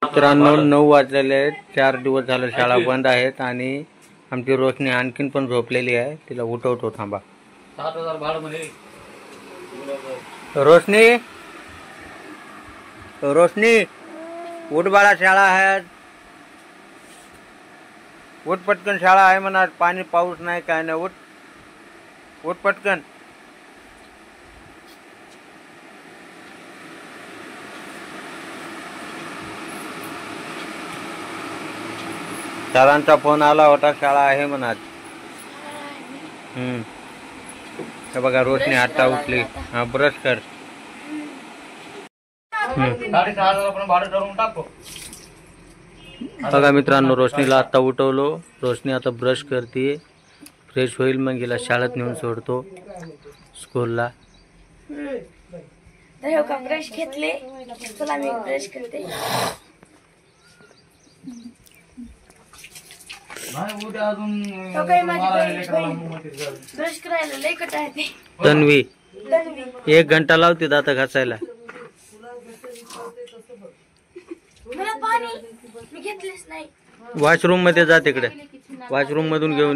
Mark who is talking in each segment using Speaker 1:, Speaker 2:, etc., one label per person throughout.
Speaker 1: मित्रांनो 9 वाजलेले आहेत. 4 दिवस झाले शाळा बंद आहेत आणि आमची रोशनी आणखीन पण झोपलेली आहे. तिला उठवतो थांबा.
Speaker 2: 7,000 भाडं म्हणे.
Speaker 1: रोशनी रोशनी उठ बाळा, शाळा आहे. उठ पटकन, शाळा आहे म्हणा. पाणी पाऊस नाही काय नाही. उठ पटकन. सरांचा फोन आला होता, शाळा आहे म्हणा. हे बघा रोशनी आता उठली. हा, ब्रश कर.
Speaker 2: 6,500 आपण भाडं ठरवून टाकतो.
Speaker 1: बघा मित्रांनो, रोशनीला आता उठवलो. रोशनी आता ब्रश करते, फ्रेश होईल, मग हिला शाळेत नेऊन सोडतो स्कूलला.
Speaker 3: ब्रश घेतले, चला मी ब्रश करते. ब्रश करायला लय कट आहे.
Speaker 1: तन्वी 1 घंटा लावते दात घासायला.
Speaker 3: मला पाणी मी घेतलेच नाही.
Speaker 1: वॉशरूम मध्ये जा, तिकडे वॉशरूम मधून घेऊन.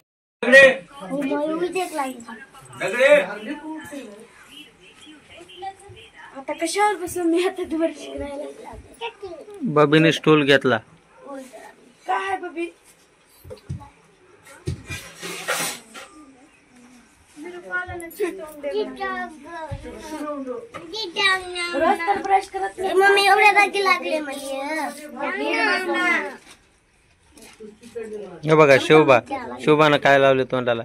Speaker 3: आता कशावर बसून मी आता ब्रश करायला.
Speaker 1: बबीने स्टूल घेतला.
Speaker 3: काय आहे बबी? रोज तर ब्रश करत नाही.
Speaker 4: मम्मी एवढ्या जागी लागले मला.
Speaker 1: हे बघा शोभानं काय लावले तोंडाला.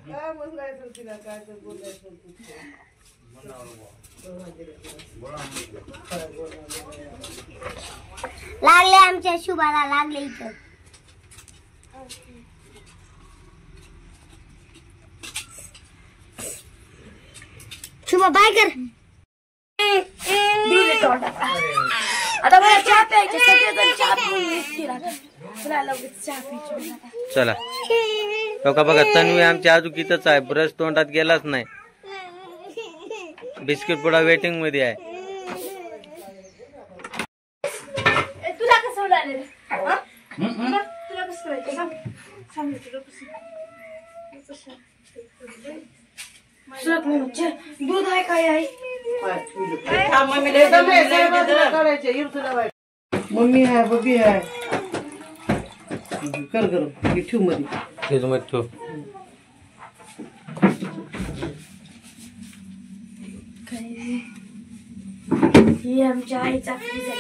Speaker 4: लागले आमच्या शुभाला लागले इथं. शुभा बाय कर.
Speaker 3: आता मला चहा प्यायची. सगळेजण चहा पिऊन निघतील आता. चला लगेच चहा प्यायची.
Speaker 1: चला. बघा बघा, तन्वी आमची अजून इथंच आहे. ब्रश तोंडात गेलाच नाही. बिस्किट पुडा वेटिंग मध्ये आहे.
Speaker 3: तुला कसं लागलं? तुला कसं करायचं सांग. दूध आहे काय आहे?
Speaker 5: मम्मी आहे, बबी आहे. कर ठेव मध्ये.
Speaker 1: फ्रीज मध्ये ठेव.
Speaker 3: ही आमच्या आईचा फ्रीज आहे.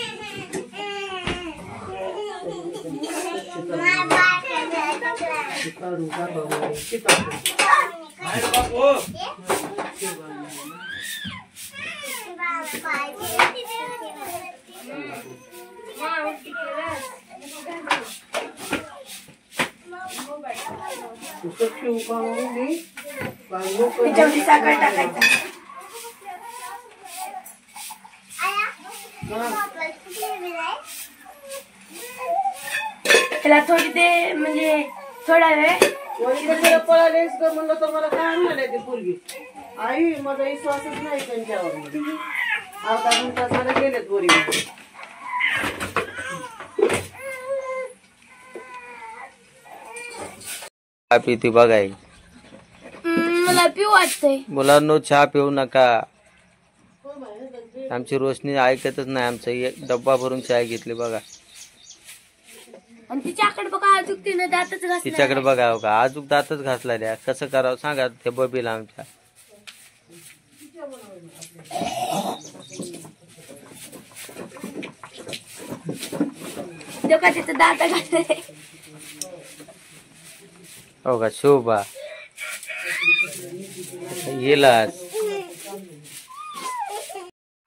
Speaker 3: त्याच्यामध्ये साखर टाकायचा. त्याला थोडी ते म्हणजे थोडा वेळ
Speaker 5: पळालेस ग म्हणलं तर मला काय म्हणाले ते पोरगी. आई माझा विश्वासच नाही त्यांच्यावर. अर्धा घंटा झाला गेलेत पोरी.
Speaker 1: चहा पिती बघाय.
Speaker 3: मला पिऊ वाटतंय.
Speaker 1: मुलांनो, चहा पिऊ नका. आमची रोशनी ऐकतच नाही. आमचा एक डब्बा भरून चहा घेतली बघा.
Speaker 3: आणि तिच्याकडे बघा, अजून तिने दातच घासला.
Speaker 1: तिच्याकडे बघा बघा, अजून दातच घासला द्या. कसं करावं सांगा ते बबीला आमच्या.
Speaker 3: का तिथं दात घासले.
Speaker 1: हो का शोभा येलास.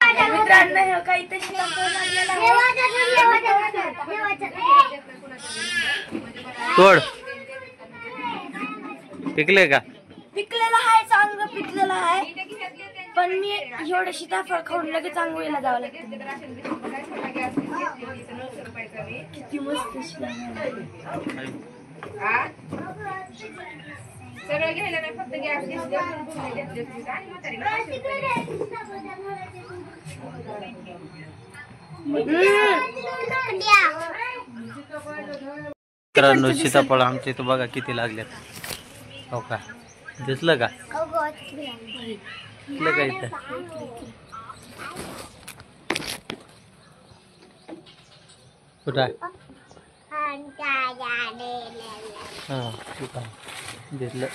Speaker 3: मित्रांनो, हे काही तशी
Speaker 1: तोड. पिकले का?
Speaker 3: पिकलेला आहे, चांगलं पिकलेला आहे. पण मी एवढं सीताफळ खाऊन लगेच आंघोळीला जावं लागतं. किती मस्त
Speaker 6: सगळं घ्यायला नाही, फक्त गॅस घेतली
Speaker 4: आणि
Speaker 1: मित्रांनो सीताफळ आमच्या इथं बघा किती लागल्यात हो का दिसलं का दिसलं का इथं कुठं आहे? हा ठीक आहे दिसलं